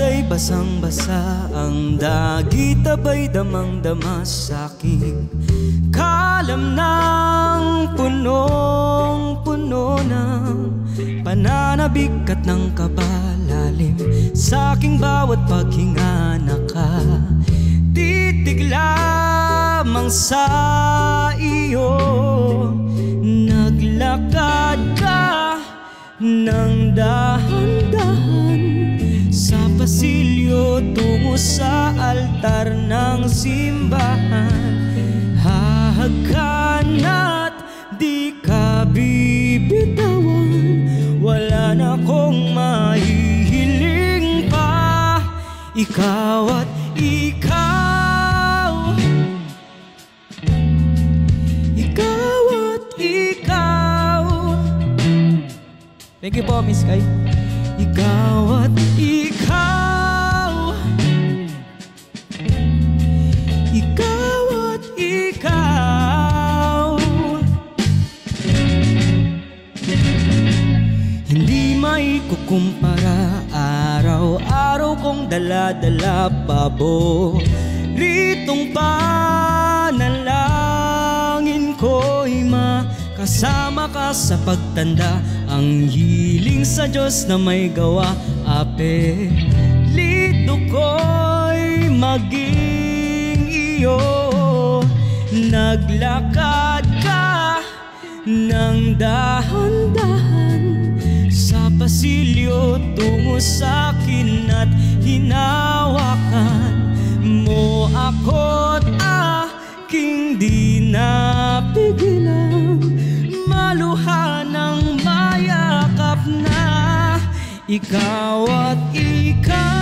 ay basang-basa, ang dagit abay damang-dama sa'king kalamnang punong-puno ng pananabik at ng kabalalim. Sa'king bawat paghinga nakatitig lamang sa iyo. Naglakad ka ng dahan-dahan sa pasilyo tungo sa altar ng simbahan. Hahagkan at di ka bibitawan, wala na akong mahihiling pa. Ikaw at ikaw, ikaw at ikaw. Thank you po, Miss Kai. Ikaw at ikaw, ikaw at ikaw. Hindi maikukumpara, araw-araw kong dala-dala paboritong panalangin ko'y makasama ka sa pagtanda. Ang hiling sa Diyos na may gawa, apelyido ko'y maging iyo. Naglakad ka ng dahan-dahan sa pasilyo tungo sa'kin at hinawakan mo ako't aking di napigilan. Maluha ng mayakap na ikaw at ikaw.